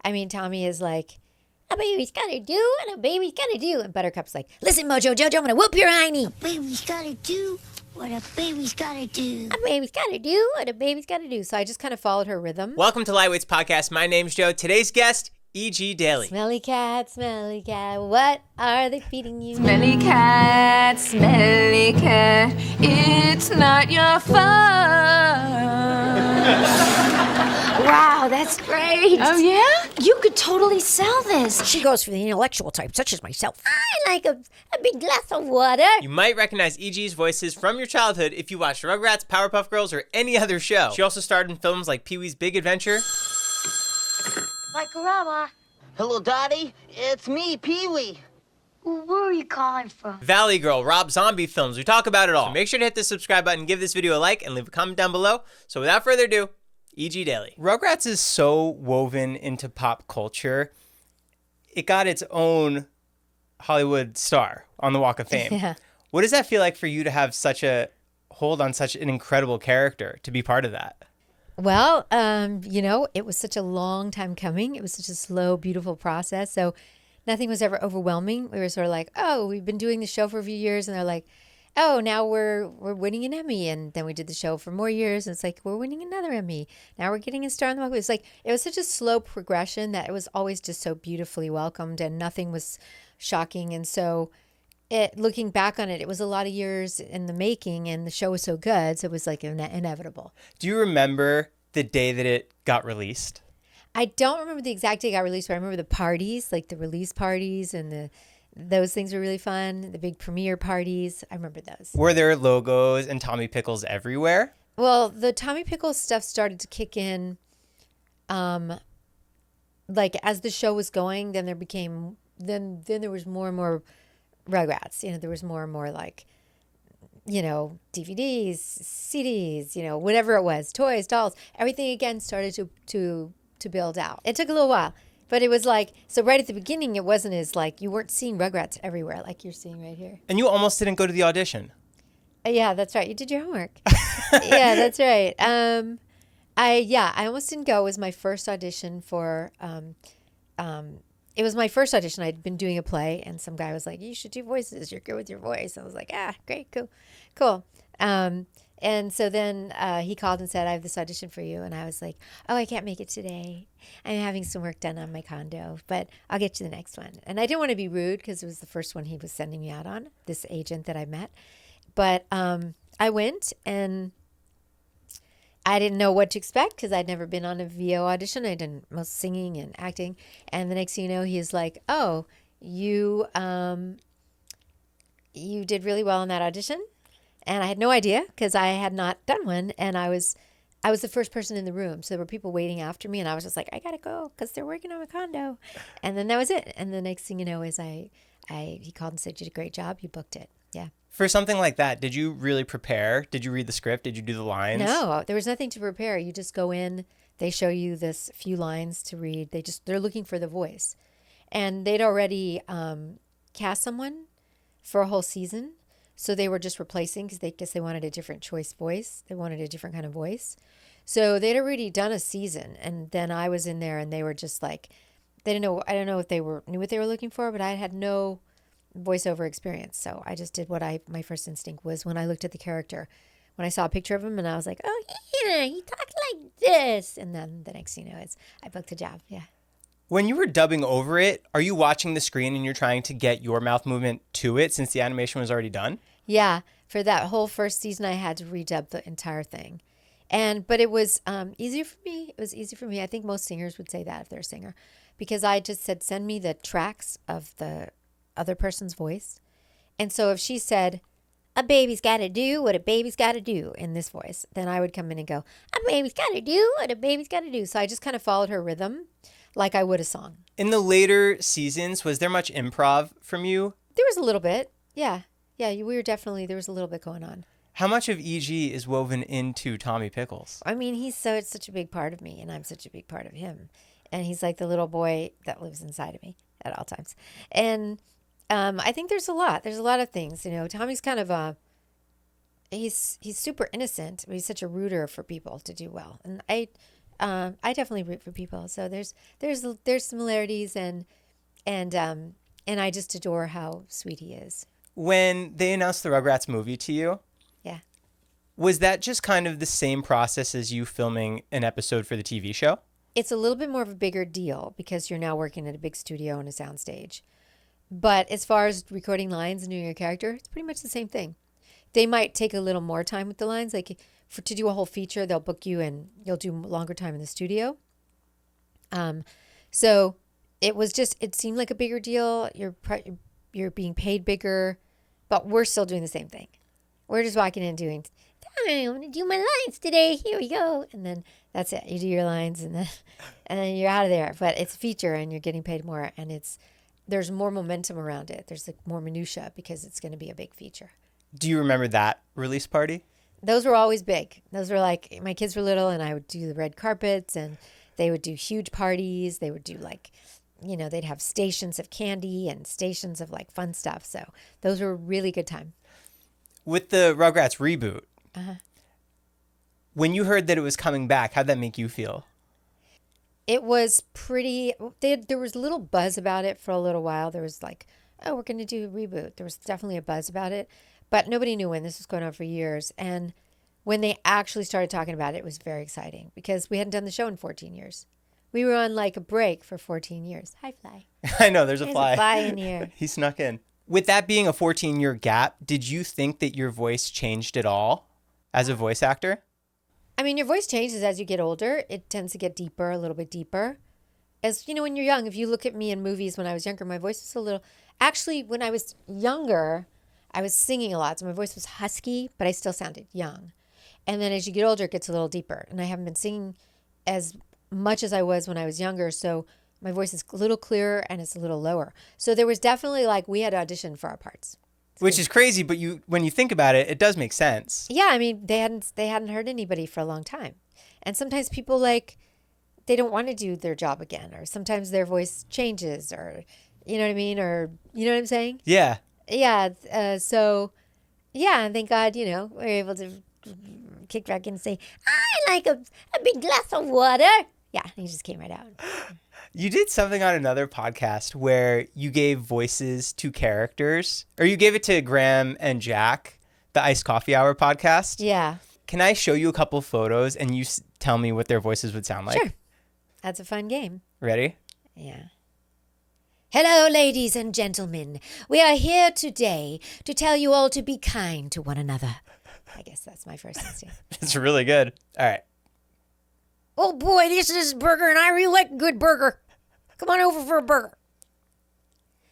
I mean, Tommy is like, a baby's gotta do what a baby's gotta do. And Buttercup's like, listen, Mojo Jojo, I'm gonna whoop your hiney. A baby's gotta do what a baby's gotta do. A baby's gotta do what a baby's gotta do. So I just kind of followed her rhythm. Welcome to Lightweight's podcast. My name's Joe. Today's guest, E.G. Daily. Smelly cat, what are they feeding you? Smelly cat, it's not your fault. Wow, that's great. Oh, yeah? You could totally sell this. She goes for the intellectual type, such as myself. I like a big glass of water. You might recognize E.G.'s voices from your childhood if you watched RUGRATS, POWERPUFF GIRLS, or any other show. She also starred in films like Pee-wee's Big Adventure. Like Grandma. Hello, Daddy. It's me, Pee-wee. Where are you calling from? Valley Girl, Rob Zombie films. We talk about it all. So make sure to hit the subscribe button, give this video a like, and leave a comment down below. So without further ado, E.G. Daily. RUGRATS is so woven into pop culture. It got its own Hollywood star on the Walk of Fame. Yeah. What does that feel like for you to have such a hold on such an incredible character, to be part of that? Well, it was such a long time coming. It was such a slow, beautiful process. So nothing was ever overwhelming. We were sort of like, oh, we've been doing the show for a few years. And they're like, oh, now we're winning an Emmy. And then we did the show for more years. And it's like, we're winning another Emmy. Now we're getting a star on the Walk. It was like, it was such a slow progression that it was always just so beautifully welcomed and nothing was shocking. And so looking back on it, it was a lot of years in the making and the show was so good. So it was like inevitable. Do you remember the day that it got released? I don't remember the exact day it got released, but I remember the parties, like the release parties and those things were really fun. The big premiere parties. I remember those. Were there logos and Tommy Pickles everywhere? Well, the Tommy Pickles stuff started to kick in like as the show was going, then there was more and more RUGRATS. There was more and more like, DVDs, CDs, whatever it was, toys, dolls, everything again started to build out. It took a little while, but it was like, so right at the beginning, it wasn't as like, you weren't seeing RUGRATS everywhere like you're seeing right here. And you almost didn't go to the audition. Yeah, that's right. You did your homework. Yeah, that's right. I almost didn't go. It was my first audition for, it was my first audition. I'd been doing a play and some guy was like, you should do voices. You're good with your voice. I was like, great, cool. And so then he called and said, I have this audition for you. And I was like, oh, I can't make it today. I'm having some work done on my condo, but I'll get you the next one. And I didn't want to be rude because it was the first one he was sending me out on, this agent that I met. But I went and I didn't know what to expect because I'd never been on a VO audition. I did most singing and acting. And the next thing you know, he's like, oh, you did really well in that audition. And I had no idea because I had not done one. And I was the first person in the room. So there were people waiting after me. And I was just like, I got to go because they're working on my condo. And then that was it. And the next thing you know is he called and said, you did a great job. You booked it. Yeah. For something like that, did you really prepare? Did you read the script? Did you do the lines? No, there was nothing to prepare. You just go in. They show you this few lines to read. They're looking for the voice. And they'd already cast someone for a whole season. So they were just replacing because they wanted a different choice voice. They wanted a different kind of voice. So they'd already done a season. And then I was in there and they were just like, they didn't know. I don't know if they knew what they were looking for, but I had no voiceover experience. So I just did what my first instinct was when I looked at the character. When I saw a picture of him and I was like, oh, yeah, he talks like this. And then the next thing you know is I booked the job. Yeah. When you were dubbing over it, are you watching the screen and you're trying to get your mouth movement to it since the animation was already done? Yeah. For that whole first season, I had to redub the entire thing. But it was easier for me. It was easy for me. I think most singers would say that if they're a singer. Because I just said, send me the tracks of the other person's voice. And so if she said, a baby's got to do what a baby's got to do in this voice, then I would come in and go, a baby's got to do what a baby's got to do. So I just kind of followed her rhythm like I would a song. In the later seasons, was there much improv from you? There was a little bit. Yeah. Yeah, there was a little bit going on. How much of E.G. is woven into Tommy Pickles? I mean, it's such a big part of me and I'm such a big part of him. And he's like the little boy that lives inside of me at all times. And I think there's a lot of things, Tommy's kind of he's super innocent, but he's such a rooter for people to do well. And I definitely root for people. So there's similarities, and I just adore how sweet he is. When they announced the Rugrats movie to you, Yeah. was that just kind of the same process as you filming an episode for the TV show? It's a little bit more of a bigger deal because you're now working at a big studio and a soundstage. But as far as recording lines and doing your character, it's pretty much the same thing. They might take a little more time with the lines. Like to do a whole feature, they'll book you and you'll do longer time in the studio. So it seemed like a bigger deal. You're being paid bigger, but we're still doing the same thing. We're just walking in and doing, I'm going to do my lines today. Here we go. And then that's it. You do your lines and then you're out of there. But it's a feature and you're getting paid more, and there's more momentum around it. There's like more minutia because it's going to be a big feature. Do you remember that release party? Those were always big. Those were like, my kids were little and I would do the red carpets and they would do huge parties. They would do like, they'd have stations of candy and stations of like fun stuff. So those were a really good time. With the Rugrats reboot, when you heard that it was coming back, how'd that make you feel? It was pretty, there was a little buzz about it for a little while. There was like, oh, we're going to do a reboot. There was definitely a buzz about it, but nobody knew when. This was going on for years. And when they actually started talking about it, it was very exciting because we hadn't done the show in 14 years. We were on like a break for 14 years. Hi, Fly. I know, there's a There's fly. a fly in here. He snuck in. With that being a 14-year gap, did you think that your voice changed at all as a voice actor? I mean, your voice changes as you get older. It tends to get deeper, a little bit deeper. As when you're young, if you look at me in movies when I was younger, my voice was a little, actually, when I was younger, I was singing a lot. So my voice was husky, but I still sounded young. And then as you get older, it gets a little deeper. And I haven't been singing as much as I was when I was younger. So my voice is a little clearer and it's a little lower. So there was definitely like, we had to audition for our parts. Which is crazy, but when you think about it, it does make sense. Yeah, I mean, they hadn't heard anybody for a long time. And sometimes people they don't want to do their job again, or sometimes their voice changes, or you know what I mean, or you know what I'm saying? Yeah. Yeah. So yeah, and thank God, we're able to kick back and say, I like a big glass of water. Yeah, he just came right out. You did something on another podcast where you gave voices to characters, or you gave it to Graham and Jack, the Iced Coffee Hour podcast. Yeah. Can I show you a couple photos and you tell me what their voices would sound like? Sure. That's a fun game. Ready? Yeah. Hello, ladies and gentlemen. We are here today to tell you all to be kind to one another. I guess that's my first instinct. It's really good. All right. Oh boy, this is burger, and I really like a good burger. Come on over for a burger.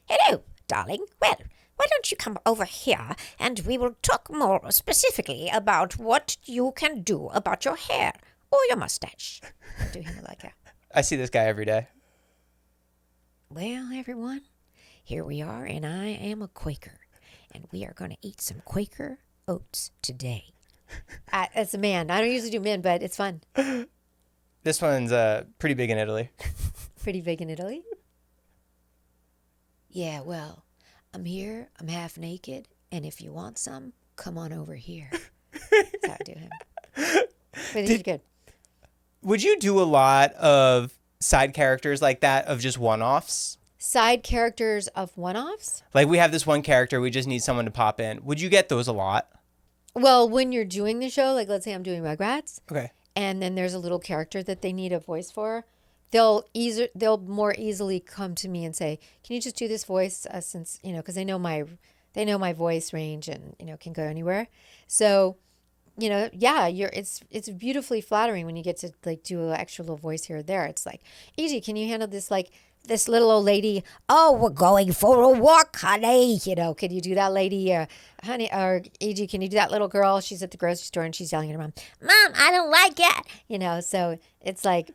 Hello, darling. Well, why don't you come over here and we will talk more specifically about what you can do about your hair or your mustache. I'll do him like that. I see this guy every day. Well, everyone, here we are, and I am a Quaker, and we are going to eat some Quaker oats today. As a man, I don't usually do men, but it's fun. This one's pretty big in Italy. Pretty big in Italy? Yeah, well, I'm here, I'm half naked, and if you want some, come on over here. That's how I do him. But he's good. Would you do a lot of side characters like that, of just one-offs? Side characters of one-offs? Like, we have this one character, we just need someone to pop in. Would you get those a lot? Well, when you're doing the show, like let's say I'm doing Rugrats, Okay. and then there's a little character that they need a voice for, they'll more easily come to me and say, "Can you just do this voice?" Since because they know my voice range and can go anywhere. So, yeah, it's beautifully flattering when you get to like do an extra little voice here or there. It's like, "EG, can you handle this this little old lady? Oh, we're going for a walk, honey. Can you do that, lady? Honey, or EG, can you do that little girl? She's at the grocery store and she's yelling at her mom, Mom, I don't like it. So it's like,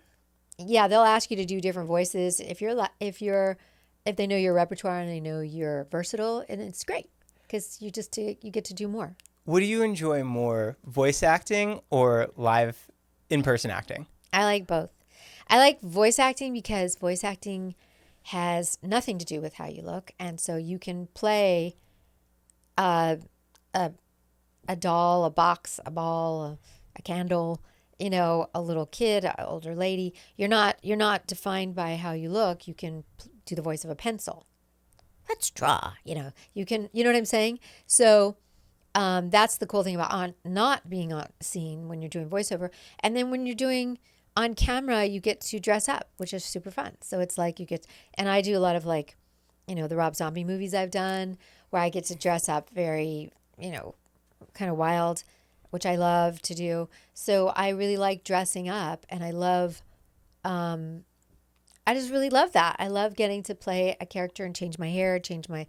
yeah, they'll ask you to do different voices if they know your repertoire and they know you're versatile, and it's great because you get to do more. What do you enjoy more, voice acting or live in-person acting? I like both. I like voice acting because voice acting has nothing to do with how you look, and so you can play a doll, a box, a ball, a candle. you know, a little kid, an older lady. You're not defined by how you look. You can do the voice of a pencil. Let's draw. You know, you know what I'm saying? So that's the cool thing about not being on scene when you're doing voiceover. And then when you're doing on camera, you get to dress up, which is super fun. So it's like and I do a lot of like, you know, the Rob Zombie movies I've done where I get to dress up very, you know, kind of wild, which I love to do. So I really like dressing up, and I just really love that. I love getting to play a character and change my hair, change my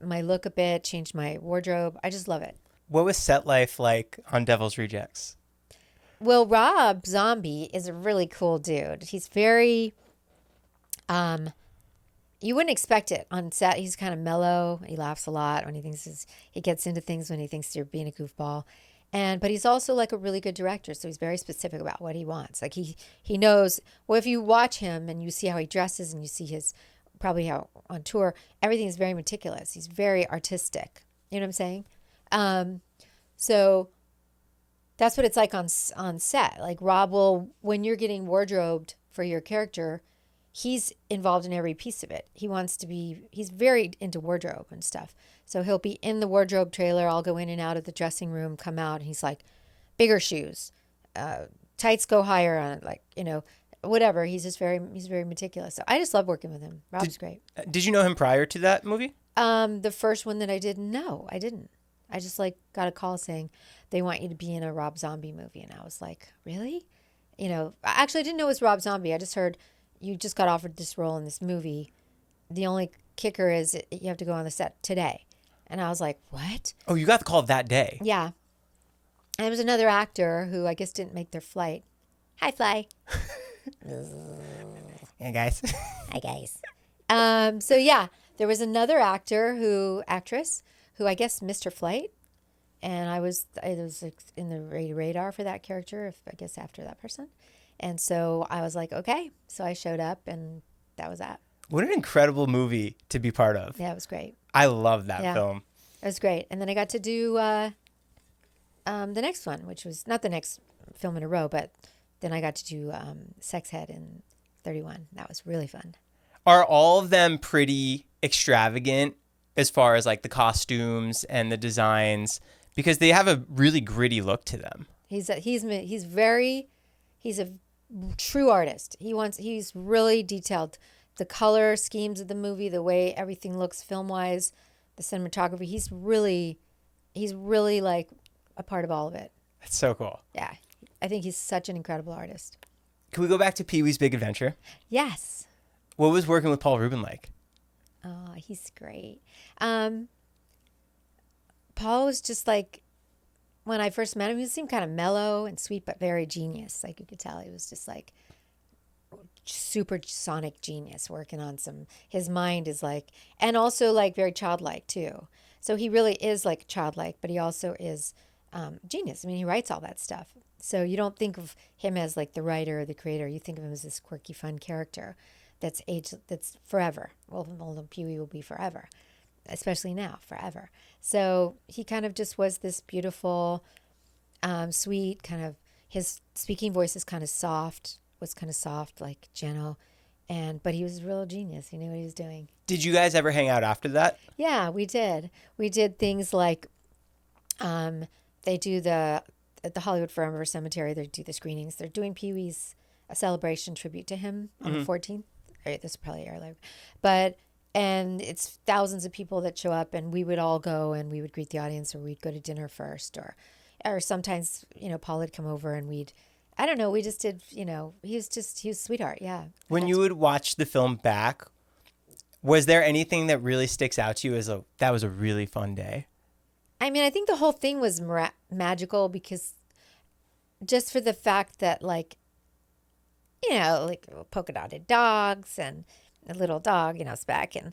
look a bit, change my wardrobe. I just love it. What was set life like on Devil's Rejects? Well, Rob Zombie is a really cool dude. He's very, you wouldn't expect it on set. He's kind of mellow. He laughs a lot when he gets into things when he thinks you're being a goofball. But he's also like a really good director. So he's very specific about what he wants. Like he knows, well, if you watch him and you see how he dresses and you see probably how on tour, everything is very meticulous. He's very artistic. You know what I'm saying? So that's what it's like on set. Like Rob will, when you're getting wardrobed for your character, he's involved in every piece of it. He's very into wardrobe and stuff. So he'll be in the wardrobe trailer. I'll go in and out of the dressing room, come out, and he's like, bigger shoes, tights go higher on it, like, you know, whatever. He's very meticulous. So I just love working with him. Rob's great. Did you know him prior to that movie? The first one that I did, no, I didn't. I just like got a call saying they want you to be in a Rob Zombie movie. And I was like, really? You know, actually I didn't know it was Rob Zombie. I just heard you just got offered this role in this movie. The only kicker is you have to go on the set today. And I was like, what? Oh, you got the call that day. Yeah. And there was another actor who I guess didn't make their flight. Hi, Fly. Hey, guys. Hi, guys. So yeah, there was another actress who I guess missed her flight. And I was like in the radar for that character, I guess after that person. And so I was like, okay. So I showed up, and that was that. What an incredible movie to be part of. Yeah, it was great. I love that film. It was great. And then I got to do the next one, which was not the next film in a row, but then I got to do Sex Head in 31. That was really fun. Are all of them pretty extravagant as far as like the costumes and the designs? Because they have a really gritty look to them. He's a true artist. He's really detailed. The color schemes of the movie, the way everything looks film-wise, the cinematography, he's really like a part of all of it. That's so cool. Yeah. I think he's such an incredible artist. Can we go back to Pee-wee's Big Adventure? Yes. What was working with Paul Reuben like? Oh, he's great. Paul was just like, when I first met him, he seemed kind of mellow and sweet, but very genius. Like you could tell he was just like supersonic genius working on his mind is like, and also like very childlike too. So he really is like childlike, but he also is genius. I mean, he writes all that stuff. So you don't think of him as like the writer or the creator. You think of him as this quirky, fun character that's forever. Well, Pee-wee will be forever, especially now, forever. So he kind of just was this beautiful, sweet kind of, his speaking voice was kind of soft, like gentle. But he was a real genius. He knew what he was doing. Did you guys ever hang out after that? Yeah, we did. We did things like, they do at the Hollywood Forever Cemetery, they do the screenings. They're doing Pee-wee's a celebration tribute to him on the 14th. Right, this is probably air live. And it's thousands of people that show up, and we would all go and we would greet the audience, or we'd go to dinner first, or sometimes, Paul would come over and we just did, he was a sweetheart. Yeah. When you would watch the film back, was there anything that really sticks out to you as that was a really fun day? I mean, I think the whole thing was magical because just for the fact that like polka dotted dogs and a little dog, Speck, and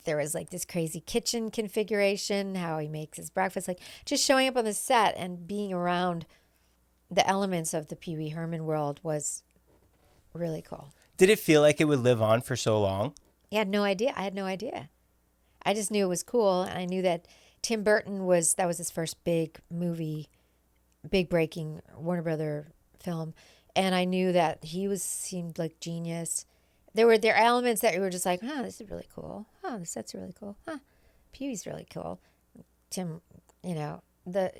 there was like this crazy kitchen configuration, how he makes his breakfast, like just showing up on the set and being around the elements of the Pee Wee Herman world was really cool. Did it feel like it would live on for so long? I had no idea. I just knew it was cool, and I knew that Tim Burton that was his first big movie, big breaking Warner Brother film, and I knew that he seemed like genius. There were elements that we were just like, oh, this is really cool. Oh, the set's really cool. Huh, Pee-wee's really cool. Tim, you know what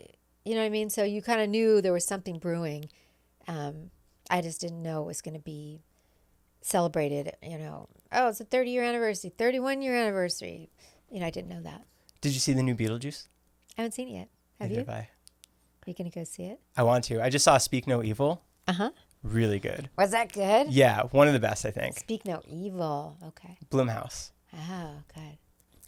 I mean. So you kind of knew there was something brewing. I just didn't know it was going to be celebrated. Oh, it's a 30-year anniversary, 31-year anniversary. I didn't know that. Did you see the new Beetlejuice? I haven't seen it yet. Have you? Neither have I. Are you going to go see it? I want to. I just saw Speak No Evil. Uh-huh. Really good. Was that good? Yeah, one of the best, I think. Speak No Evil. Okay. Blumhouse. Oh, good.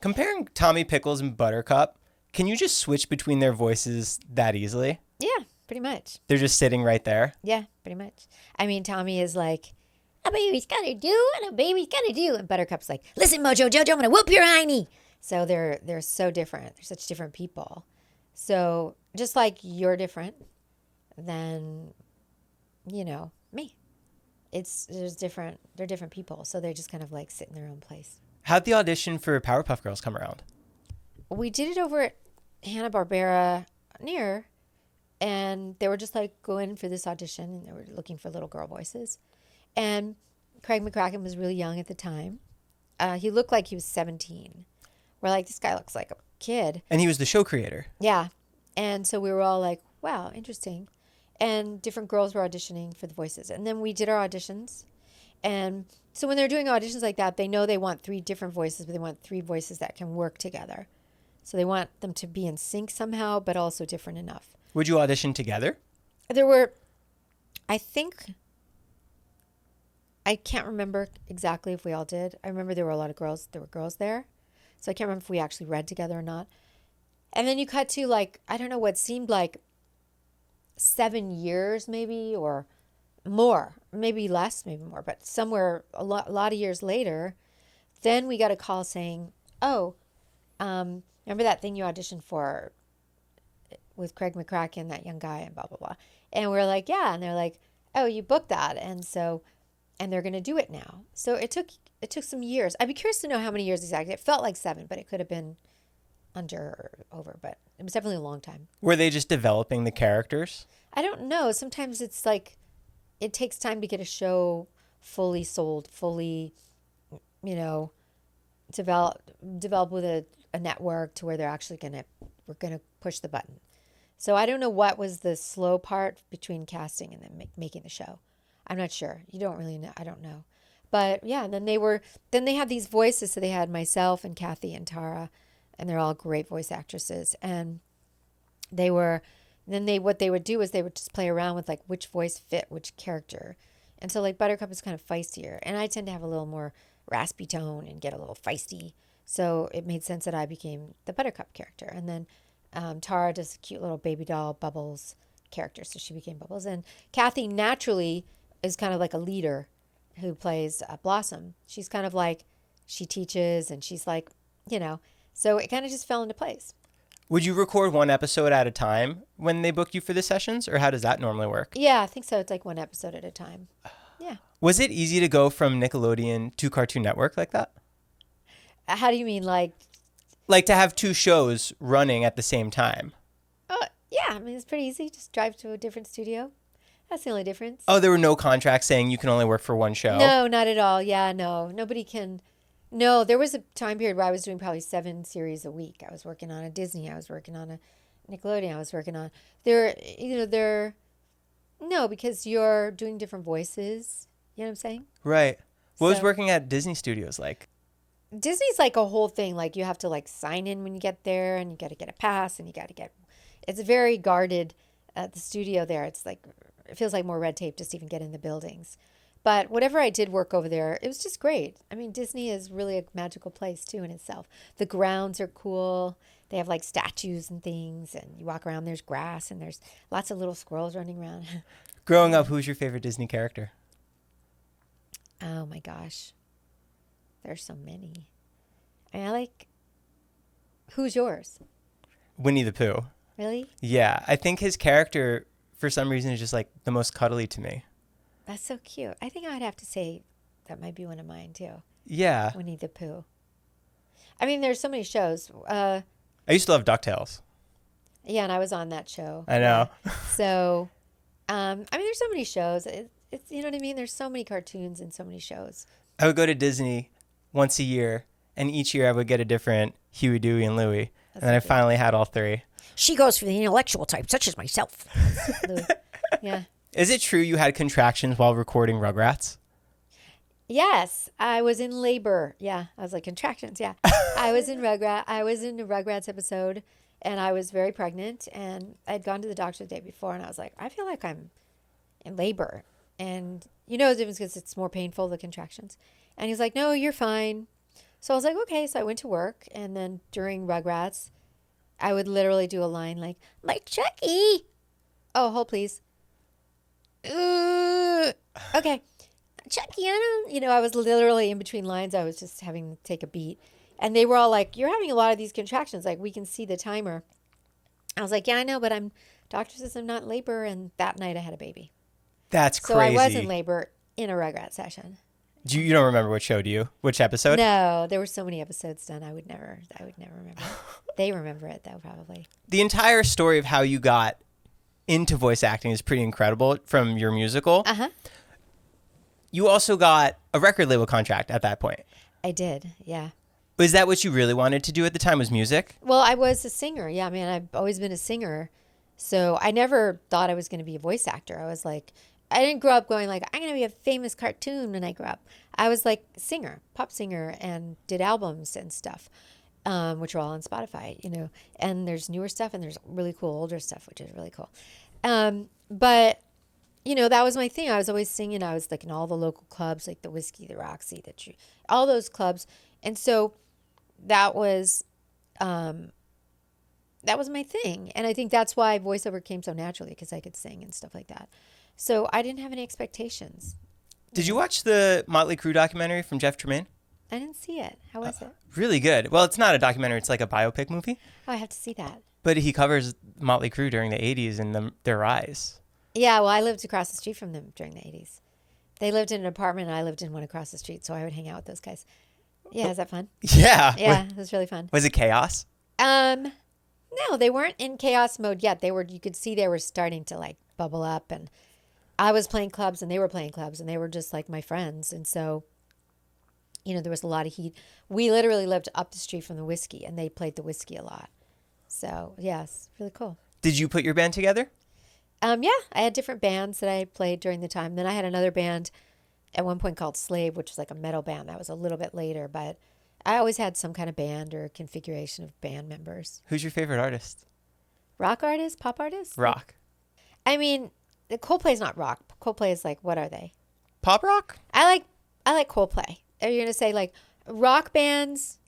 Comparing Tommy Pickles and Buttercup, can you just switch between their voices that easily? Yeah, pretty much. They're just sitting right there. Yeah, pretty much. I mean, Tommy is like, a baby's got to do and a baby's got to do. And Buttercup's like, listen, Mojo Jojo, I'm going to whoop your hiney. So they're so different. They're such different people. So just like you're different than, me. They're different people. So they just kind of like sit in their own place. How'd the audition for Powerpuff Girls come around? We did it over at Hanna-Barbera near, and they were just like, go in for this audition, and they were looking for little girl voices. And Craig McCracken was really young at the time. He looked like he was 17. We're like, this guy looks like a kid. And he was the show creator. Yeah. And so we were all like, wow, interesting. And different girls were auditioning for the voices. And then we did our auditions. And so when they're doing auditions like that, they know they want 3 different voices, but they want 3 voices that can work together. So they want them to be in sync somehow, but also different enough. Would you audition together? There were, I can't remember exactly if we all did. I remember there were a lot of girls. There were girls there. So I can't remember if we actually read together or not. And then you cut to like, I don't know, what seemed like 7 years maybe, or more, maybe less, maybe more, but somewhere a lot of years later, then we got a call saying, oh, remember that thing you auditioned for with Craig McCracken, that young guy, and blah, blah, blah. And we're like, yeah. And they're like, oh, you booked that. And they're going to do it now. So it took some years. I'd be curious to know how many years exactly. It felt like 7, but it could have been under or over, but it was definitely a long time. Were they just developing the characters? I don't know. Sometimes it's like, it takes time to get a show fully sold, fully, develop with a network to where they're actually we're going to push the button. So I don't know what was the slow part between casting and then making the show. I'm not sure. You don't really know. I don't know. But yeah, then they had these voices. So they had myself and Kathy and Tara, and they're all great voice actresses. And what they would do is they would just play around with like which voice fit which character. And so like Buttercup is kind of feistier, and I tend to have a little more raspy tone and get a little feisty. So it made sense that I became the Buttercup character. And then Tara does a cute little baby doll Bubbles character, so she became Bubbles. And Kathy naturally is kind of like a leader who plays Blossom. She's kind of like, she teaches, and she's like, so it kind of just fell into place. Would you record one episode at a time when they book you for the sessions, or how does that normally work? Yeah, I think so. It's like one episode at a time. Yeah. Was it easy to go from Nickelodeon to Cartoon Network like that? How do you mean, like? Like to have 2 shows running at the same time? Yeah, I mean, it's pretty easy. Just drive to a different studio. That's the only difference. Oh, there were no contracts saying you can only work for one show? No, not at all. Yeah, no. Nobody can. No, there was a time period where I was doing probably 7 series a week. I was working on a Disney. I was working on a Nickelodeon. I was working on... No, because you're doing different voices. You know what I'm saying? Right. What was working at Disney Studios like? Disney's like a whole thing. Like you have to like sign in when you get there, and you got to get a pass, and you got to get... It's very guarded at the studio there. It's like... It feels like more red tape just to even get in the buildings. But whatever I did work over there, it was just great. I mean, Disney is really a magical place too in itself. The grounds are cool. They have like statues and things, and you walk around, there's grass, and there's lots of little squirrels running around. Growing up, who's your favorite Disney character? Oh my gosh. There's so many. I like... Who's yours? Winnie the Pooh. Really? Yeah, I think his character, for some reason, is just like the most cuddly to me. That's so cute. I think I'd have to say that might be one of mine too. Yeah. Winnie the Pooh. I mean, there's so many shows. I used to love DuckTales. Yeah, and I was on that show. I know. So, I mean, there's so many shows. It's you know what I mean. There's so many cartoons and so many shows. I would go to Disney once a year, and each year I would get a different Huey, Dewey, and Louie. And then I finally had all three. She goes for the intellectual type, such as myself. Louis. Yeah. Is it true you had contractions while recording Rugrats? Yes, I was in labor. Yeah, I was like contractions. Yeah, I was in a Rugrats episode, and I was very pregnant. And I'd gone to the doctor the day before, and I was like, I feel like I'm in labor. And you know the difference because it's more painful, the contractions. And he's like, no, you're fine. So I was like, okay. So I went to work, and then during Rugrats, I would literally do a line like Chucky. Oh, hold please. Okay. Chucky, I was literally in between lines. I was just having to take a beat. And they were all like, you're having a lot of these contractions. Like, we can see the timer. I was like, yeah, I know, but doctor says I'm not in labor. And that night I had a baby. That's crazy. So I was in labor in a Rugrats session. You don't remember what show, do you? Which episode? No, there were so many episodes done. I would never remember. They remember it though, probably. The entire story of how you got into voice acting is pretty incredible from your musical. Uh-huh. You also got a record label contract at that point. I did, yeah. Was that what you really wanted to do at the time, was music? Well, I was a singer. Yeah, man, I've always been a singer. So I never thought I was going to be a voice actor. I was like, I didn't grow up going like, I'm going to be a famous cartoon when I grow up. I was like singer, pop singer, and did albums and stuff, which are all on Spotify, and there's newer stuff and there's really cool older stuff, which is really cool. But that was my thing. I was always singing. I was like in all the local clubs, like the Whiskey, the Roxy, all those clubs. And so that was my thing. And I think that's why voiceover came so naturally, because I could sing and stuff like that. So I didn't have any expectations. Did you watch the Motley Crue documentary from Jeff Tremaine? I didn't see it. How was it? Really good. Well, it's not a documentary. It's like a biopic movie. Oh, I have to see that. But he covers Motley Crue during the 80s and their rise. Yeah, well, I lived across the street from them during the 80s. They lived in an apartment, and I lived in one across the street, so I would hang out with those guys. Yeah, is that fun? Yeah. Yeah, it was really fun. Was it chaos? No, they weren't in chaos mode yet. You could see they were starting to like bubble up, and I was playing clubs and they were playing clubs, and they were just like my friends. And so, there was a lot of heat. We literally lived up the street from the Whiskey, and they played the Whiskey a lot. So, yeah, it's really cool. Did you put your band together? Yeah, I had different bands that I played during the time. Then I had another band at one point called Slave, which was like a metal band. That was a little bit later, but I always had some kind of band or configuration of band members. Who's your favorite artist? Rock artist? Pop artist? Rock. I mean, Coldplay's not rock. Coldplay is like, what are they? Pop rock? I like Coldplay. Are you gonna say like rock bands?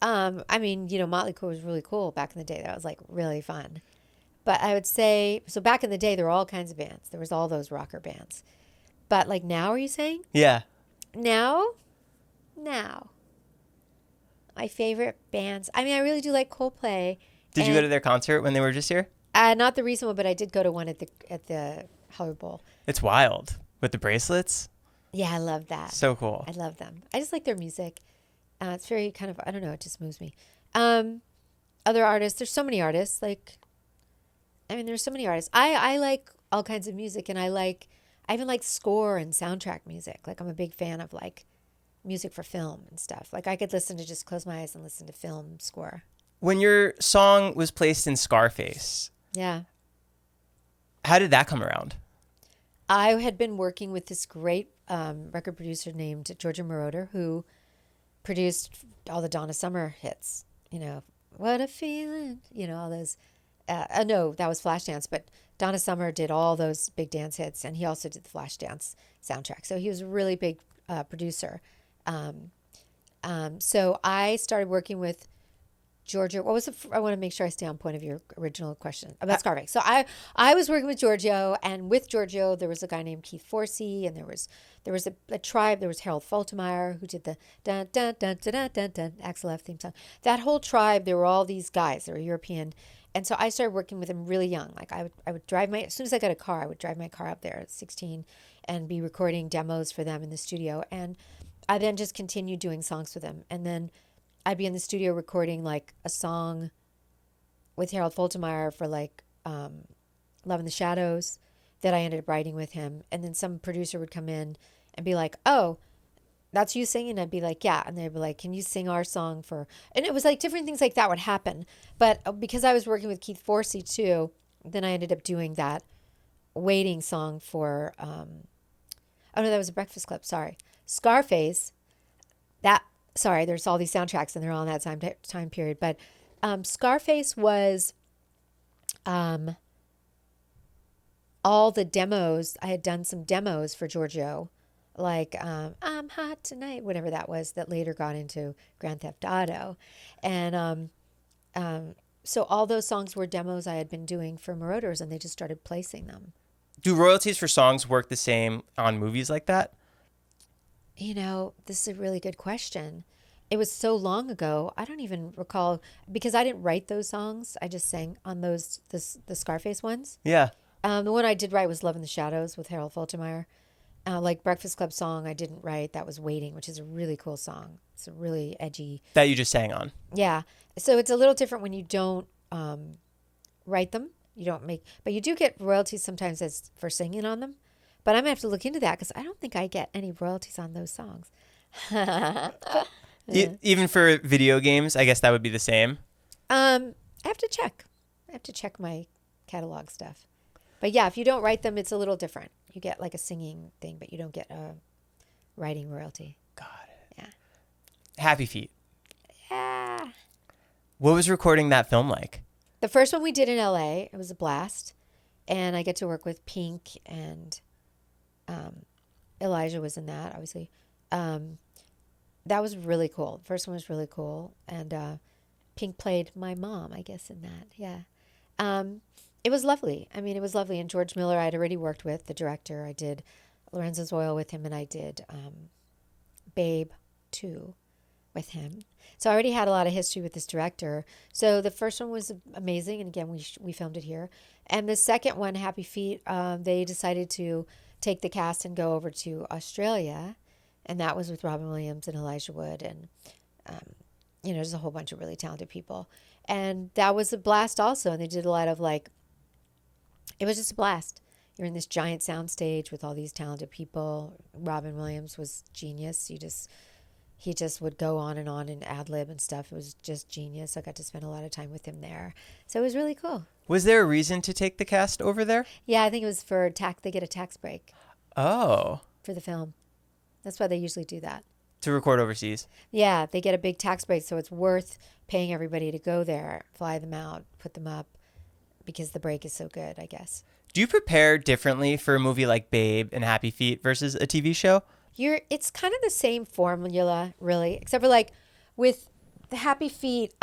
I mean, Motley Crue was really cool back in the day. That was like really fun. But I would say, so back in the day, there were all kinds of bands. There was all those rocker bands. But like now, are you saying? Yeah. Now. My favorite bands. I mean, I really do like Coldplay. Did you go to their concert when they were just here? Not the recent one, but I did go to one at the Hollywood Bowl. It's wild. With the bracelets? Yeah, I love that. So cool. I love them. I just like their music. It's very kind of, I don't know, it just moves me. Other artists, there's so many artists. There's so many artists. I like all kinds of music, and I even like score and soundtrack music. Like, I'm a big fan of like music for film and stuff. Like, I could just close my eyes and listen to film score. When your song was placed in Scarface, yeah, how did that come around? I had been working with this great record producer named Georgia Moroder, who produced all the Donna Summer hits. What a feeling, all those. No, that was Flashdance, but Donna Summer did all those big dance hits, and he also did the Flashdance soundtrack. So he was a really big producer. So I started working with Giorgio. I want to make sure I stay on point of your original question about Scarface. So I was working with Giorgio, and with Giorgio there was a guy named Keith Forsey, and there was a tribe. There was Harold Faltermeyer, who did the dun dun dun dun dun dun dun Axel F theme song. That whole tribe, there were all these guys. They were European. And so I started working with them really young. Like I would drive as soon as I got a car, I would drive my car up there at 16 and be recording demos for them in the studio. And I then just continued doing songs for them. And then I'd be in the studio recording like a song with Harold Faltermeyer for like Love in the Shadows. that I ended up writing with him. And then some producer would come in and be like, oh, that's you singing? I'd be like, yeah. And they'd be like, can you sing our song for, and it was like different things like that would happen. But because I was working with Keith Forsey too, then I ended up doing that waiting song for, oh no, that was a Breakfast Club. Sorry. Scarface. There's all these soundtracks and they're all in that time period. But Scarface was all the demos. I had done some demos for Giorgio, like I'm Hot Tonight, whatever that was, that later got into Grand Theft Auto. And so all those songs were demos I had been doing for Marauders, and they just started placing them. Do royalties for songs work the same on movies like that? You know, this is a really good question. It was so long ago, I don't even recall, because I didn't write those songs. I just sang on the Scarface ones. Yeah. The one I did write was Love in the Shadows with Harold Faltermeyer. Like Breakfast Club song I didn't write. That was Waiting, which is a really cool song. It's a really edgy. That you just sang on. Yeah. So it's a little different when you don't write them. You don't make, but you do get royalties sometimes as for singing on them. But I'm going to have to look into that because I don't think I get any royalties on those songs. Even for video games, I guess that would be the same. I have to check. I have to check my catalog stuff. But yeah, if you don't write them, it's a little different. You get like a singing thing, but you don't get a writing royalty. Got it. Yeah. Happy Feet. Yeah. What was recording that film like? The first one we did in LA, it was a blast. And I get to work with Pink, and Elijah was in that, obviously. That was really cool. The first one was really cool. And Pink played my mom, I guess, in that. Yeah. It was lovely. I mean, it was lovely. And George Miller, I'd already worked with, the director. I did Lorenzo's Oil with him, and I did Babe 2 with him. So I already had a lot of history with this director. So the first one was amazing. And again, we filmed it here. And the second one, Happy Feet, they decided to take the cast and go over to Australia. And that was with Robin Williams and Elijah Wood. And, there's a whole bunch of really talented people. And that was a blast also. And they did a lot of it was just a blast. You're in this giant soundstage with all these talented people. Robin Williams was genius. He just would go on and ad lib and stuff. It was just genius. I got to spend a lot of time with him there. So it was really cool. Was there a reason to take the cast over there? Yeah, I think it was for they get a tax break. Oh. For the film. That's why they usually do that. To record overseas? Yeah, they get a big tax break, so it's worth paying everybody to go there, fly them out, put them up, because the break is so good, I guess. Do you prepare differently for a movie like Babe and Happy Feet versus a TV show? It's kind of the same formula, really, except for with the Happy Feet,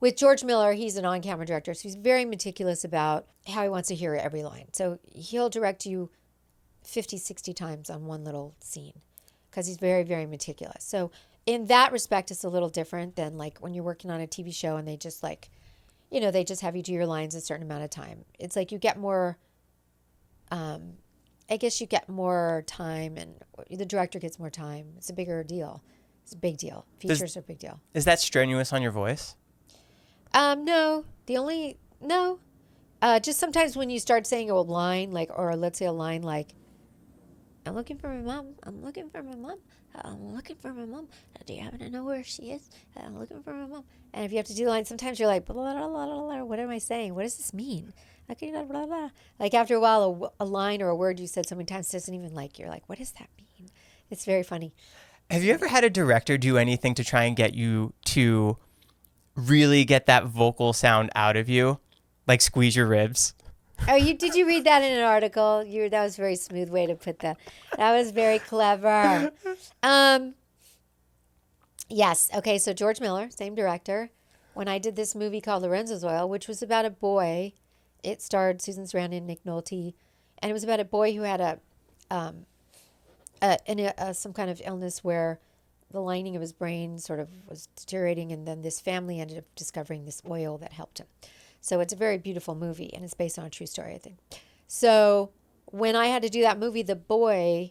with George Miller, he's an on-camera director, so he's very meticulous about how he wants to hear every line. So he'll direct you 50, 60 times on one little scene because he's very, very meticulous. So in that respect, it's a little different than when you're working on a TV show and they just they just have you do your lines a certain amount of time. It's you get more, I guess you get more time and the director gets more time. It's a bigger deal. It's a big deal. Features are a big deal. Is that strenuous on your voice? No. No. Just sometimes when you start saying a line, or let's say a line like, I'm looking for my mom. I'm looking for my mom. I'm looking for my mom. Do you happen to know where she is? I'm looking for my mom. And if you have to do the line, sometimes you're like, blah, blah, blah, blah, blah, what am I saying? What does this mean? Okay, blah, blah, blah. After a while, a line or a word you said so many times doesn't even you're like, what does that mean? It's very funny. Have you ever had a director do anything to try and get you to really get that vocal sound out of you? Like squeeze your ribs? Oh, did you read that in an article? That was a very smooth way to put that. That was very clever. Yes. Okay. So George Miller, same director. When I did this movie called Lorenzo's Oil, which was about a boy, it starred Susan Sarandon and Nick Nolte, and it was about a boy who had some kind of illness where the lining of his brain sort of was deteriorating, and then this family ended up discovering this oil that helped him. So it's a very beautiful movie, and it's based on a true story, I think. So when I had to do that movie, the boy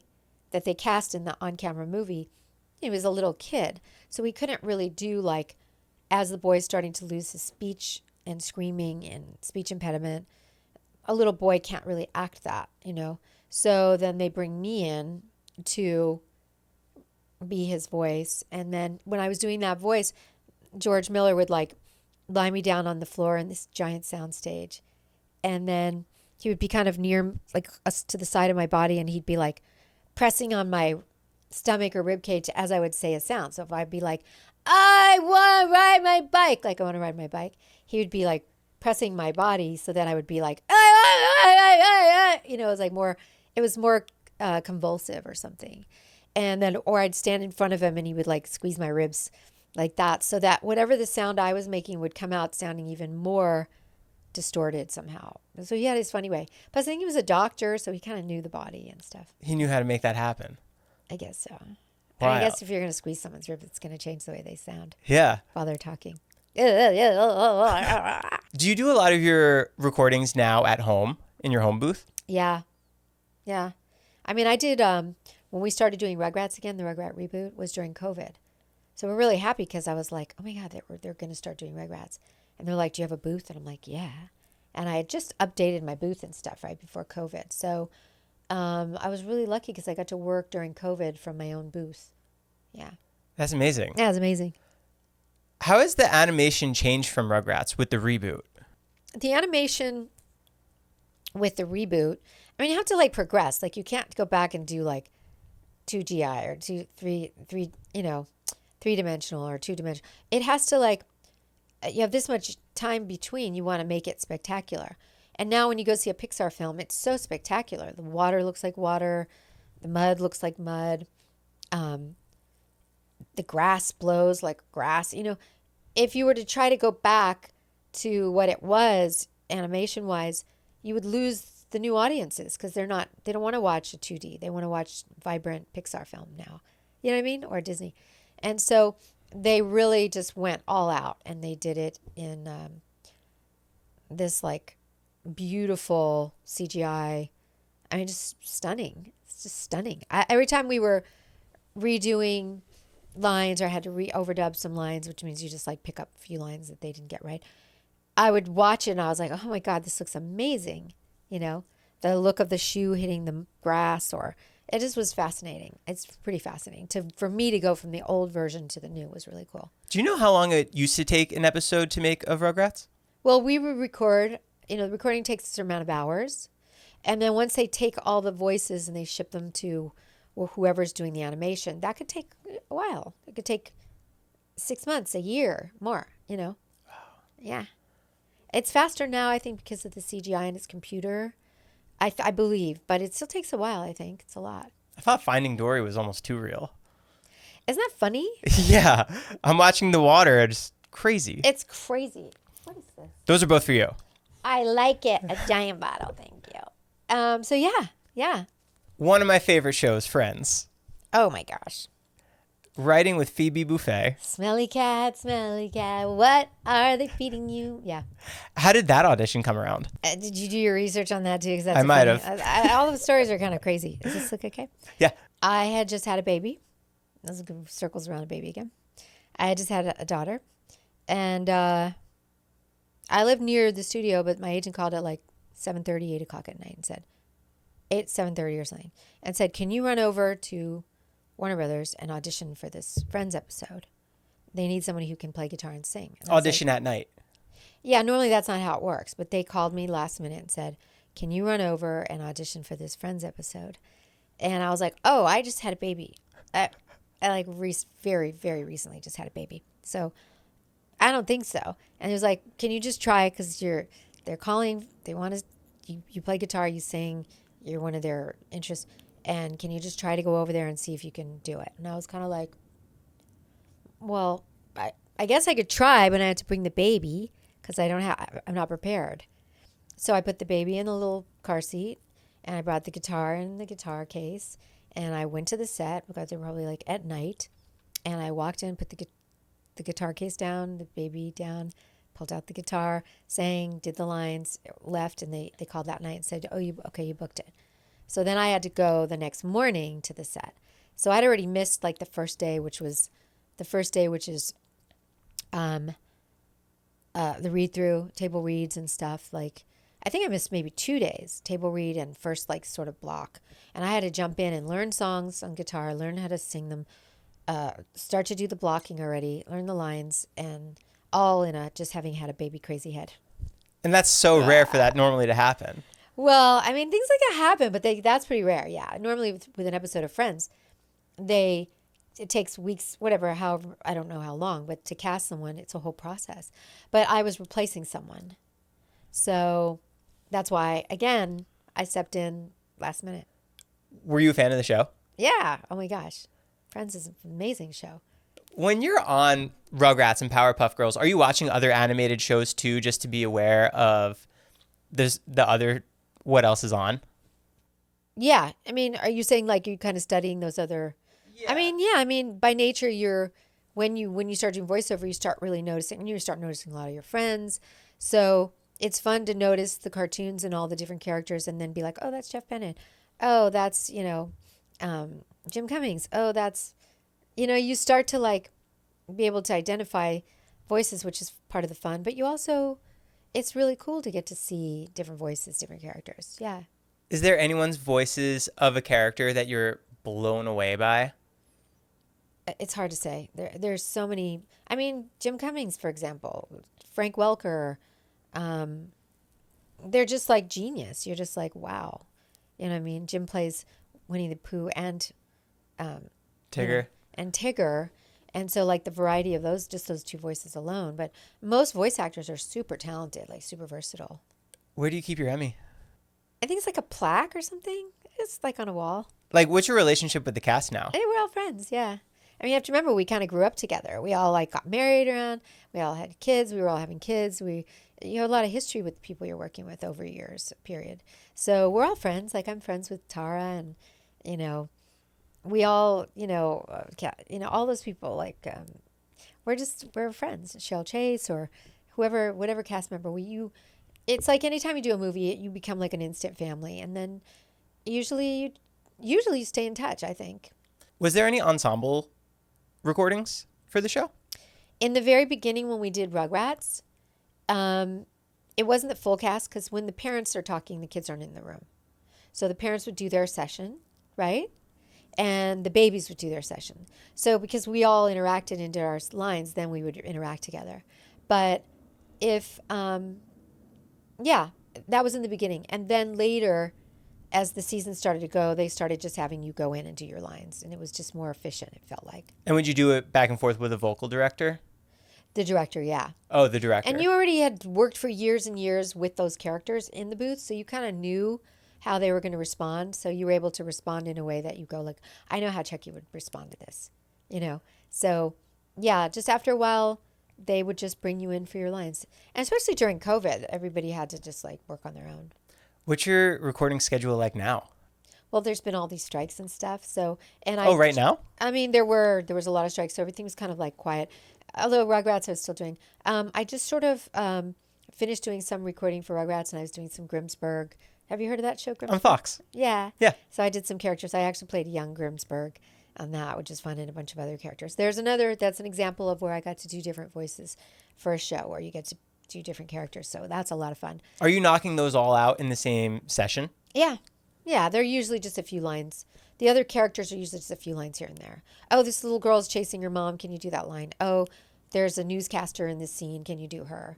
that they cast in the on-camera movie, he was a little kid. So we couldn't really do as the boy's starting to lose his speech and screaming and speech impediment, a little boy can't really act that, So then they bring me in to be his voice. And then when I was doing that voice, George Miller would like lie me down on the floor in this giant sound stage. And then he would be kind of near, like us to the side of my body, and he'd be like pressing on my stomach or rib cage as I would say a sound. So if I'd be like, I want to ride my bike, like I want to ride my bike, he would be like pressing my body so that I would be like, it was more convulsive or something. And then, or I'd stand in front of him and he would like squeeze my ribs like that, so that whatever the sound I was making would come out sounding even more distorted somehow. So he had his funny way. But I think he was a doctor, so he kind of knew the body and stuff. He knew how to make that happen. I guess so. Wow. I guess if you're going to squeeze someone's rib, it's going to change the way they sound Yeah. while they're talking. Do you do a lot of your recordings now at home, in your home booth? Yeah. Yeah. I mean, I did, when we started doing Rugrats again, the Rugrat reboot was during COVID. So we're really happy because I was like, oh my God, they're going to start doing Rugrats. And they're like, do you have a booth? And I'm like, yeah. And I had just updated my booth and stuff right before COVID. So I was really lucky because I got to work during COVID from my own booth. Yeah. That's amazing. Yeah, it was amazing. How has the animation changed from Rugrats with the reboot? The animation with the reboot, I mean, you have to like progress. Like you can't go back and do like 2GI or three-dimensional or two-dimensional. It has to like, you have this much time between, you want to make it spectacular. And now when you go see a Pixar film, it's so spectacular. The water looks like water. The mud looks like mud. The grass blows like grass. If you were to try to go back to what it was animation-wise, you would lose the new audiences because they don't want to watch a 2D. They want to watch vibrant Pixar film now. You know what I mean? Or Disney. And so they really just went all out, and they did it in this like beautiful CGI. I mean, just stunning. It's just stunning. Every time we were redoing lines or I had to overdub some lines, which means you just like pick up a few lines that they didn't get right, I would watch it and I was like, oh my God, this looks amazing. The look of the shoe hitting the grass, or it just was fascinating. It's pretty fascinating. For me to go from the old version to the new was really cool. Do you know how long it used to take an episode to make of Rugrats? Well, we would record, the recording takes a certain amount of hours. And then once they take all the voices and they ship them to whoever's doing the animation, that could take a while. It could take 6 months, a year, more, Wow. Yeah. It's faster now, I think, because of the CGI and its computer. I believe, but it still takes a while, I think. It's a lot. I thought Finding Dory was almost too real. Isn't that funny? Yeah. I'm watching the water. It's crazy. It's crazy. What is this? Those are both for you. I like it. A giant bottle. Thank you. So yeah. One of my favorite shows, Friends. Oh my gosh. Writing with Phoebe Buffay. Smelly cat, what are they feeding you? Yeah. How did that audition come around? Did you do your research on that too? 'Cause that's I might have. All the stories are kind of crazy. Does this look okay? Yeah. I had just had a baby. Those are circles around a baby again. I had just had a daughter. And I lived near the studio, but my agent called at like 7:30, 8 o'clock at night and said, 7:30 or something, and said, can you run over to Warner Brothers and audition for this Friends episode? They need somebody who can play guitar and sing. And Audition at night. Yeah, normally that's not how it works, but they called me last minute and said, can you run over and audition for this Friends episode? And I was like, oh, I just had a baby. I very, very recently just had a baby. So I don't think so. And he was like, can you just try? Because they're calling, they want to, you play guitar, you sing, you're one of their interests. And can you just try to go over there and see if you can do it? And I was kind of like, well, I guess I could try, but I had to bring the baby because I'm not prepared. So I put the baby in a little car seat, and I brought the guitar in the guitar case, and I went to the set. We got there probably like at night, and I walked in, put the guitar case down, the baby down, pulled out the guitar, sang, did the lines, left, and they called that night and said, oh, you booked it. So then I had to go the next morning to the set. So I'd already missed like the first day, which is the read through, table reads and stuff. Like I think I missed maybe 2 days, table read and first like sort of block. And I had to jump in and learn songs on guitar, learn how to sing them, start to do the blocking already, learn the lines, and all in just having had a baby crazy head. And that's so rare for that normally to happen. Well, I mean, things like that happen, but that's pretty rare. Yeah. Normally with an episode of Friends, it takes weeks, whatever, however, I don't know how long, but to cast someone, it's a whole process. But I was replacing someone. So that's why, again, I stepped in last minute. Were you a fan of the show? Yeah. Oh my gosh. Friends is an amazing show. When you're on Rugrats and Powerpuff Girls, are you watching other animated shows too, just to be aware of the other, what else is on? Yeah. I mean, are you saying like you're kind of studying those other? Yeah. I mean, yeah. I mean, by nature, when you start doing voiceover, you start really noticing, and you start noticing a lot of your friends. So it's fun to notice the cartoons and all the different characters, and then be like, oh, that's Jeff Bennett. Oh, that's Jim Cummings. Oh, that's you start to like be able to identify voices, which is part of the fun. But you also, it's really cool to get to see different voices, different characters. Yeah. Is there anyone's voices of a character that you're blown away by? It's hard to say. There's so many. I mean, Jim Cummings, for example, Frank Welker. They're just like genius. You're just like, wow. You know what I mean? Jim plays Winnie the Pooh and Tigger. And Tigger. And so like the variety of those two voices alone. But most voice actors are super talented, like super versatile. Where do you keep your Emmy? I think it's like a plaque or something. It's like on a wall. Like, what's your relationship with the cast now? Hey, we're all friends, yeah. I mean, you have to remember, we kind of grew up together. We all like got married around. We all had kids. We were all having kids. You have a lot of history with the people you're working with over years, period. So we're all friends. Like I'm friends with Tara, and we all, all those people. Like we're friends. Shell Chase or whatever cast member. It's like anytime you do a movie, you become like an instant family, and then usually you stay in touch, I think. Was there any ensemble recordings for the show? In the very beginning when we did Rugrats, it wasn't the full cast, because when the parents are talking, the kids aren't in the room. So the parents would do their session, right? And the babies would do their session. So because we all interacted and did our lines, then we would interact together. But that was in the beginning. And then later, as the season started to go, they started just having you go in and do your lines. And it was just more efficient, it felt like. And would you do it back and forth with a vocal director? The director, yeah. Oh, the director. And you already had worked for years and years with those characters in the booth, so you kind of knew how they were going to respond. So you were able to respond in a way that you go like, I know how Chucky would respond to this, So, yeah, just after a while, they would just bring you in for your lines. And especially during COVID, everybody had to just like work on their own. What's your recording schedule like now? Well, there's been all these strikes and stuff. So, right now? I mean, there was a lot of strikes, so everything was kind of like quiet. Although Rugrats I was still doing. I just sort of finished doing some recording for Rugrats, and I was doing some Grimsburg. Have you heard of that show, Grimsburg? On Fox. Yeah. Yeah. So I did some characters. I actually played young Grimsburg on that, which is fun, and a bunch of other characters. That's an example of where I got to do different voices for a show where you get to do different characters. So that's a lot of fun. Are you knocking those all out in the same session? Yeah. Yeah, they're usually just a few lines. The other characters are usually just a few lines here and there. Oh, this little girl's chasing her mom. Can you do that line? Oh, there's a newscaster in this scene. Can you do her?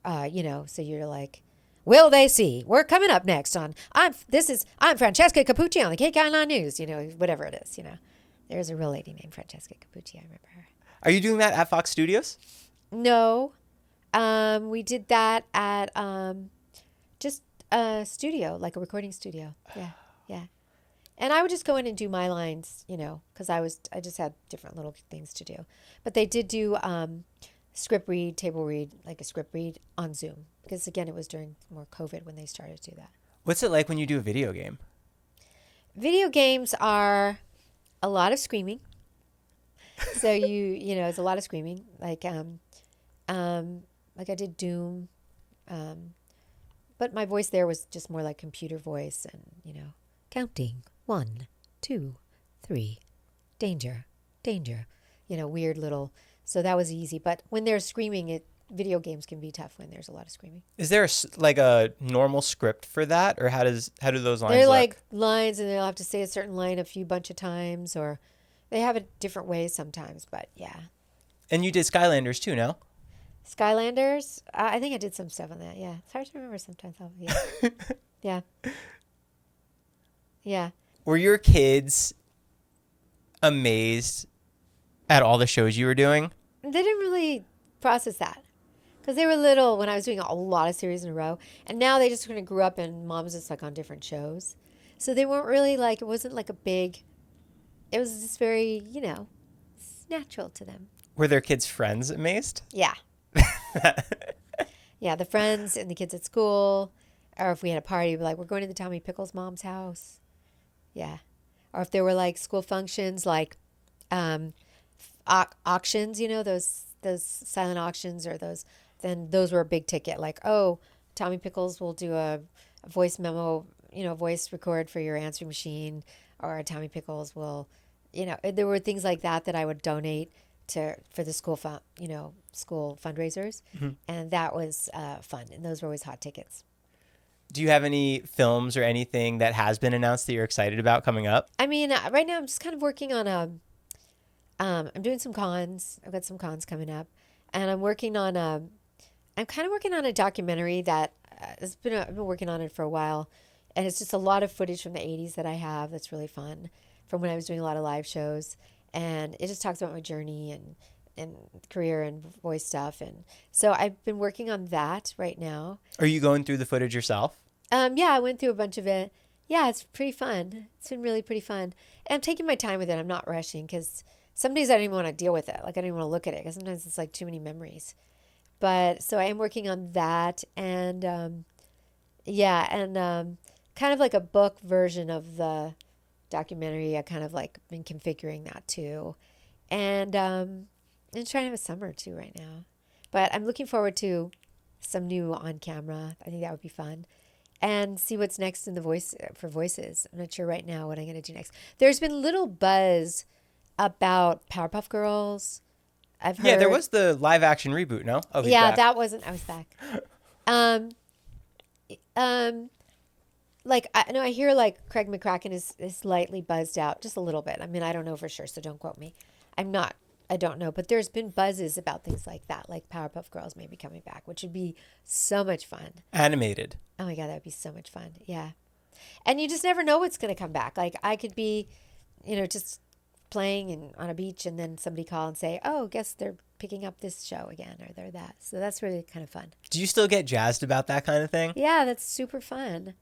So you're like, will they see? We're coming up next on I'm Francesca Capucci on the Cape Island News. Whatever it is. There's a real lady named Francesca Capucci. I remember her. Are you doing that at Fox Studios? No, we did that at just a studio, like a recording studio. Yeah, yeah. And I would just go in and do my lines, because I just had different little things to do. But they did do script read, table read, like a script read on Zoom. Because, again, it was during more COVID when they started to do that. What's it like when you do a video game? Video games are a lot of screaming. So, it's a lot of screaming. Like I did Doom. But my voice there was just more like computer voice and, counting. 1, 2, 3, danger, danger. Weird little. So that was easy. But when they're screaming, video games can be tough when there's a lot of screaming. Is there like a normal script for that, or how do those lines They're look? like lines, and they'll have to say a certain line a bunch of times, or they have it different ways sometimes. But yeah, And you did Skylanders too, no? Skylanders. I think I did some stuff on that. Yeah, it's hard to remember sometimes. Yeah, yeah, yeah. Were your kids amazed at all the shows you were doing? They didn't really process that because they were little when I was doing a lot of series in a row, and now they just kind of grew up and mom's just like on different shows, so they weren't really like, it wasn't like a big. It was just very, it's natural to them. Were their kids' friends amazed? Yeah. Yeah, the friends and the kids at school, or if we had a party, we'd be like, we're going to the Tommy Pickles' mom's house. Yeah. Or if there were like school functions, like auctions, those silent auctions, or then those were a big ticket. Like, oh, Tommy Pickles will do a voice memo, voice record for your answering machine, or Tommy Pickles will, there were things like that I would donate for the school school fundraisers, and that was fun, and those were always hot tickets. Do you have any films or anything that has been announced that you're excited about coming up? I mean, right now I'm just kind of working on I'm doing some cons. I've got some cons coming up, and I'm kind of working on a documentary that I've been working on it for a while, and it's just a lot of footage from the 80s that I have that's really fun from when I was doing a lot of live shows, and it just talks about my journey and career and voice stuff, and so I've been working on that right now. Are you going through the footage yourself? Yeah, I went through a bunch of it. Yeah, it's pretty fun. It's been really pretty fun, and I'm taking my time with it. I'm not rushing because some days I don't even want to deal with it. Like, I don't even want to look at it because sometimes it's like too many memories. But so I am working on that, and kind of like a book version of the documentary. I kind of like been configuring that too, and trying to have a summer too right now. But I'm looking forward to some new on camera. I think that would be fun, and see what's next in the voices. I'm not sure right now what I'm going to do next. There's been little buzz about Powerpuff Girls. I've heard. Yeah, there was the live action reboot, no? Oh, he's back. That wasn't. I was back. Like I hear like Craig McCracken is slightly buzzed out, just a little bit. I mean, I don't know for sure, so don't quote me. I don't know, but there's been buzzes about things like that, like Powerpuff Girls maybe coming back, which would be so much fun. Animated. Oh my God, that would be so much fun. Yeah, and you just never know what's going to come back. Like, I could be, just playing on a beach, and then somebody call and say, oh, guess they're picking up this show again, or they're that. So that's really kind of fun. Do you still get jazzed about that kind of thing? Yeah, that's super fun.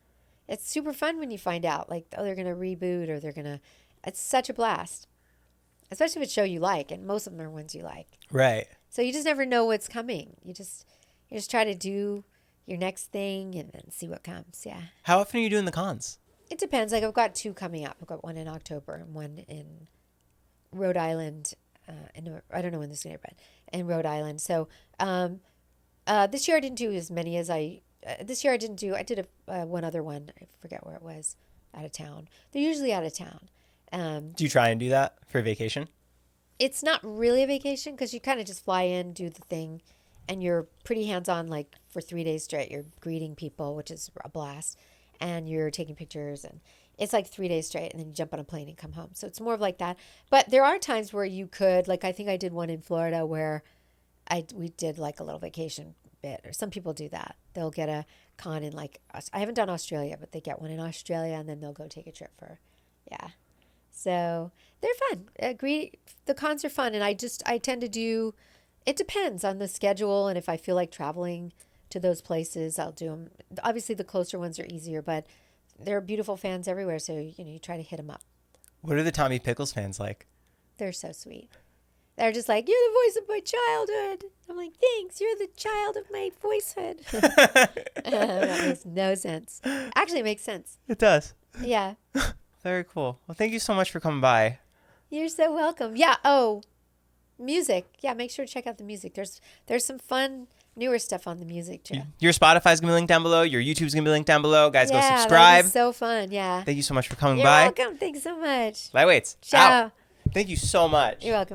It's super fun when you find out, like, oh, they're going to reboot, or it's such a blast. Especially if it's a show you like, and most of them are ones you like. Right. So you just never know what's coming. You just try to do your next thing and then see what comes. Yeah. How often are you doing the cons? It depends. Like, I've got 2 coming up. I've got one in October and one in Rhode Island. I don't know when this is going to happen. In Rhode Island. So this year I didn't do as many as I did one other one. I forget where it was, out of town. They're usually out of town. Do you try and do that for vacation? It's not really a vacation because you kind of just fly in, do the thing, and you're pretty hands-on, like for 3 days straight. You're greeting people, which is a blast, and you're taking pictures, and it's like 3 days straight, and then you jump on a plane and come home. So it's more of like that. But there are times where you could, like, I think I did one in Florida where we did like a little vacation bit, or some people do that. They'll get a con in, like, I haven't done Australia, but they get one in Australia, and then they'll go take a trip for, yeah. So they're fun. The cons are fun, and I tend to do. It depends on the schedule, and if I feel like traveling to those places, I'll do them. Obviously, the closer ones are easier, but there are beautiful fans everywhere, so you try to hit them up. What are the Tommy Pickles fans like? They're so sweet. They're just like, you're the voice of my childhood. I'm like, thanks. You're the child of my voicehood. That makes no sense. Actually, it makes sense. It does. Yeah. Very cool. Well, thank you so much for coming by. You're so welcome. Yeah. Oh, music. Yeah, make sure to check out the music. There's some fun, newer stuff on the music too. Your Spotify's going to be linked down below. Your YouTube's going to be linked down below. Guys, go subscribe. That'd be so fun. Yeah. Thank you so much for coming You're by. welcome. Thanks so much. Lightweights. Ciao. Out. Thank you so much. You're welcome.